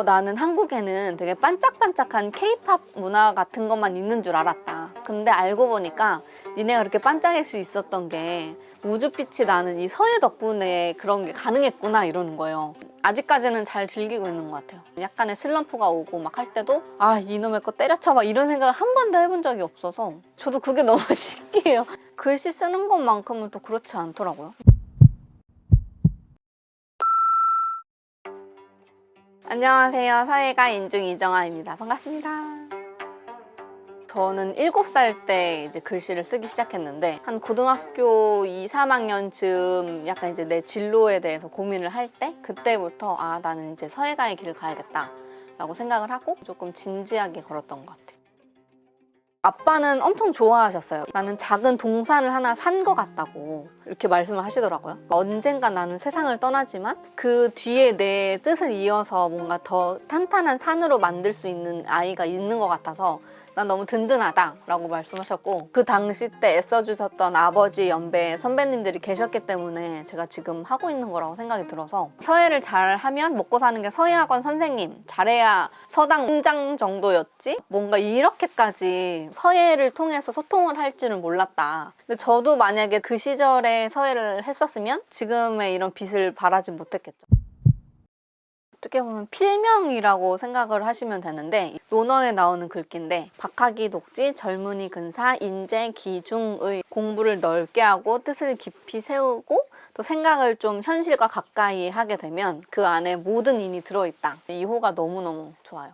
나는 한국에는 되게 반짝반짝한 케이팝 문화 같은 것만 있는 줄 알았다. 근데 알고 보니까 니네가 그렇게 반짝일 수 있었던 게 우주빛이 나는 이 서예 덕분에 그런 게 가능했구나 이러는 거예요. 아직까지는 잘 즐기고 있는 것 같아요. 약간의 슬럼프가 오고 막 할 때도 이놈의 거 때려쳐 막 이런 생각을 한 번도 해본 적이 없어서 저도 그게 너무 신기해요. 글씨 쓰는 것만큼은 또 그렇지 않더라고요. 안녕하세요. 서예가 인중 이정아입니다. 반갑습니다. 저는 7살 때 이제 글씨를 쓰기 시작했는데 한 고등학교 2, 3학년쯤 약간 이제 내 진로에 대해서 고민을 할 때 그때부터 나는 이제 서예가의 길을 가야겠다 라고 생각을 하고 조금 진지하게 걸었던 것 같아요. 아빠는 엄청 좋아하셨어요. 나는 작은 동산을 하나 산 것 같다고 이렇게 말씀을 하시더라고요. 언젠가 나는 세상을 떠나지만 그 뒤에 내 뜻을 이어서 뭔가 더 탄탄한 산으로 만들 수 있는 아이가 있는 것 같아서 난 너무 든든하다라고 말씀하셨고, 그 당시 때 애써주셨던 아버지 연배 선배님들이 계셨기 때문에 제가 지금 하고 있는 거라고 생각이 들어서, 서예를 잘하면 먹고 사는 게 서예학원 선생님, 잘해야 서당 총장 정도였지 뭔가 이렇게까지 서예를 통해서 소통을 할 줄은 몰랐다. 근데 저도 만약에 그 시절에 서예를 했었으면 지금의 이런 빛을 발하지 못했겠죠. 어떻게 보면 필명이라고 생각을 하시면 되는데, 논어에 나오는 글귀인데 박하기 독지 젊은이 근사 인재 기중의, 공부를 넓게 하고 뜻을 깊이 세우고 또 생각을 좀 현실과 가까이 하게 되면 그 안에 모든 인이 들어있다. 이 호가 너무너무 좋아요.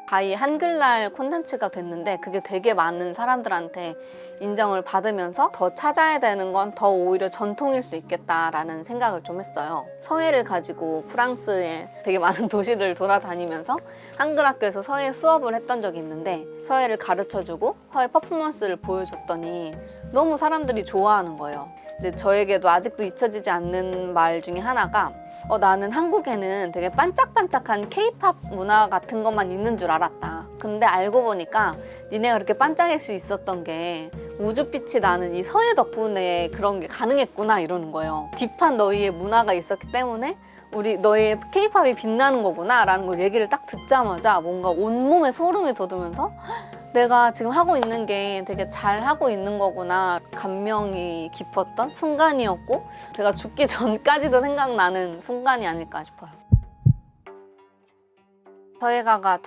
가히 한글날 콘텐츠가 됐는데 그게 되게 많은 사람들한테 인정을 받으면서 더 찾아야 되는 건 더 오히려 전통일 수 있겠다라는 생각을 좀 했어요. 서예를 가지고 프랑스의 되게 많은 도시를 돌아다니면서 한글 학교에서 서예 수업을 했던 적이 있는데, 서예를 가르쳐주고 서예 퍼포먼스를 보여줬더니 너무 사람들이 좋아하는 거예요. 근데 저에게도 아직도 잊혀지지 않는 말 중에 하나가, 나는 한국에는 되게 반짝반짝한 케이팝 문화 같은 것만 있는 줄 알았다. 근데 알고 보니까 니네가 그렇게 반짝일 수 있었던 게 우주빛이 나는 이 서예 덕분에 그런 게 가능했구나 이러는 거예요. 딥한 너희의 문화가 있었기 때문에 너희의 케이팝이 빛나는 거구나 라는 걸 얘기를 딱 듣자마자 뭔가 온몸에 소름이 돋으면서 내가 지금 하고 있는 게 되게 잘 하고 있는 거구나, 감명이 깊었던 순간이었고, 제가 죽기 전까지도 생각나는 순간이 아닐까 싶어요. 서예가가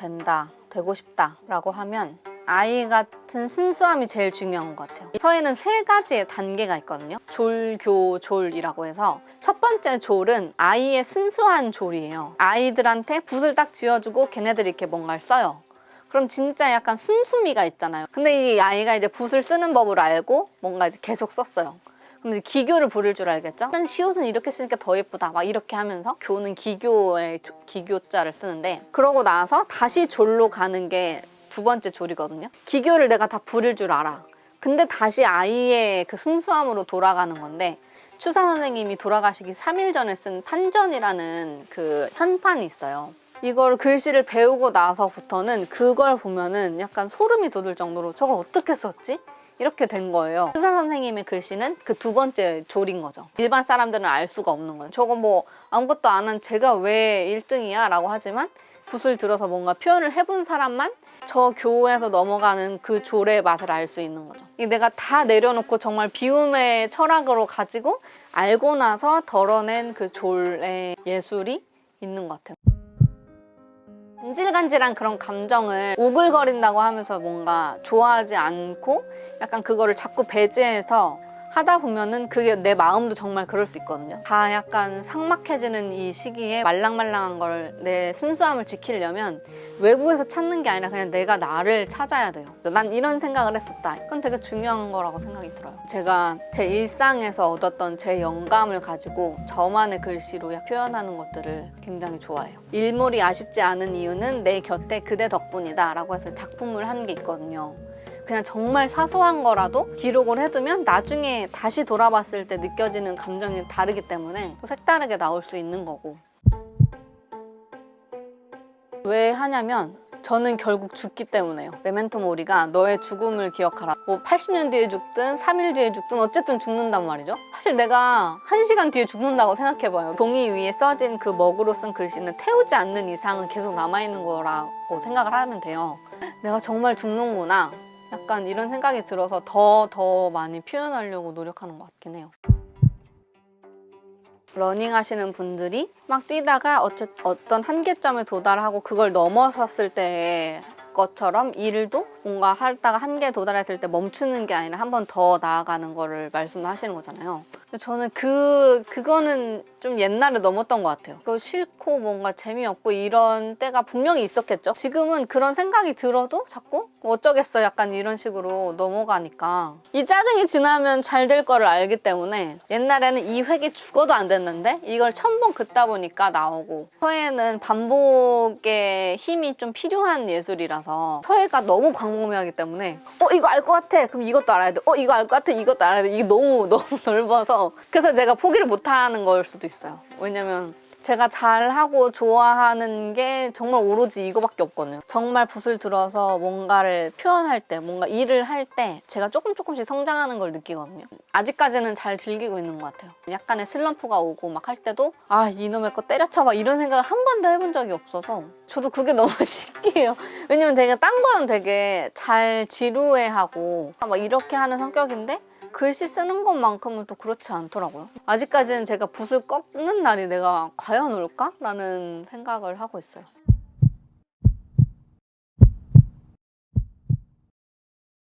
되고 싶다 라고 하면 아이 같은 순수함이 제일 중요한 것 같아요. 서예는 3가지의 단계가 있거든요. 졸, 교, 졸이라고 해서 첫 번째 졸은 아이의 순수한 졸이에요. 아이들한테 붓을 딱 쥐어주고 걔네들이 이렇게 뭔가를 써요. 그럼 진짜 약간 순수미가 있잖아요. 근데 이 아이가 이제 붓을 쓰는 법을 알고 뭔가 이제 계속 썼어요. 그럼 이제 기교를 부릴 줄 알겠죠? 시옷은 이렇게 쓰니까 더 예쁘다 막 이렇게 하면서, 교는 기교의 기교자를 쓰는데, 그러고 나서 다시 졸로 가는 게 2번째 졸이거든요. 기교를 내가 다 부릴 줄 알아. 근데 다시 아이의 그 순수함으로 돌아가는 건데, 추사 선생님이 돌아가시기 3일 전에 쓴 판전이라는 그 현판이 있어요. 이걸 글씨를 배우고 나서부터는 그걸 보면은 약간 소름이 돋을 정도로 저걸 어떻게 썼지? 이렇게 된 거예요. 추사 선생님의 글씨는 그 2번째 졸인 거죠. 일반 사람들은 알 수가 없는 거예요. 저거 뭐 아무것도 안 한 제가 왜 1등이야? 라고 하지만 붓을 들어서 뭔가 표현을 해본 사람만 저 교에서 넘어가는 그 졸의 맛을 알 수 있는 거죠. 내가 다 내려놓고 정말 비움의 철학으로 가지고 알고 나서 덜어낸 그 졸의 예술이 있는 것 같아요. 간질간질한 그런 감정을 오글거린다고 하면서 뭔가 좋아하지 않고 약간 그거를 자꾸 배제해서 하다 보면은 그게 내 마음도 정말 그럴 수 있거든요. 다 약간 삭막해지는 이 시기에 말랑말랑한 걸, 내 순수함을 지키려면 외부에서 찾는 게 아니라 그냥 내가 나를 찾아야 돼요. 난 이런 생각을 했었다. 이건 되게 중요한 거라고 생각이 들어요. 제가 제 일상에서 얻었던 제 영감을 가지고 저만의 글씨로 표현하는 것들을 굉장히 좋아해요. 일몰이 아쉽지 않은 이유는 내 곁에 그대 덕분이다 라고 해서 작품을 한 게 있거든요. 그냥 정말 사소한 거라도 기록을 해두면 나중에 다시 돌아봤을 때 느껴지는 감정이 다르기 때문에 또 색다르게 나올 수 있는 거고. 왜 하냐면 저는 결국 죽기 때문에요. 메멘토 모리가 너의 죽음을 기억하라. 뭐 80년 뒤에 죽든 3일 뒤에 죽든 어쨌든 죽는단 말이죠. 사실 내가 1시간 뒤에 죽는다고 생각해봐요. 종이 위에 써진 그 먹으로 쓴 글씨는 태우지 않는 이상은 계속 남아있는 거라고 생각을 하면 돼요. 내가 정말 죽는구나. 약간 이런 생각이 들어서 더 많이 표현하려고 노력하는 것 같긴 해요. 러닝 하시는 분들이 막 뛰다가 어떤 한계점에 도달하고 그걸 넘어섰을 때의 것처럼 일도 뭔가 하다가 한계에 도달했을 때 멈추는 게 아니라 한 번 더 나아가는 거를 말씀하시는 거잖아요. 근데 저는 그거는 좀 옛날에 넘었던 것 같아요. 그거 싫고 뭔가 재미없고 이런 때가 분명히 있었겠죠. 지금은 그런 생각이 들어도 자꾸 어쩌겠어 약간 이런 식으로 넘어가니까 이 짜증이 지나면 잘 될 거를 알기 때문에 옛날에는 이 획이 죽어도 안 됐는데 이걸 1000번 긋다 보니까 나오고 서예는 반복의 힘이 좀 필요한 예술이라서 서예가 너무 광범위하기 때문에 이거 알 것 같아 그럼 이것도 알아야 돼 이거 알 것 같아 이것도 알아야 돼 이게 너무 넓어서 그래서 제가 포기를 못하는 걸 수도 있어요. 왜냐면 제가 잘하고 좋아하는 게 정말 오로지 이거밖에 없거든요. 정말 붓을 들어서 뭔가를 표현할 때, 뭔가 일을 할 때 제가 조금씩 성장하는 걸 느끼거든요. 아직까지는 잘 즐기고 있는 것 같아요. 약간의 슬럼프가 오고 막 할 때도 이놈의 거 때려쳐 막 이런 생각을 한 번도 해본 적이 없어서 저도 그게 너무 신기해요. 왜냐면 딴 거는 되게 잘 지루해하고 막 이렇게 하는 성격인데 글씨 쓰는 것만큼은 또 그렇지 않더라고요. 아직까지는 제가 붓을 꺾는 날이 내가 과연 올까? 라는 생각을 하고 있어요.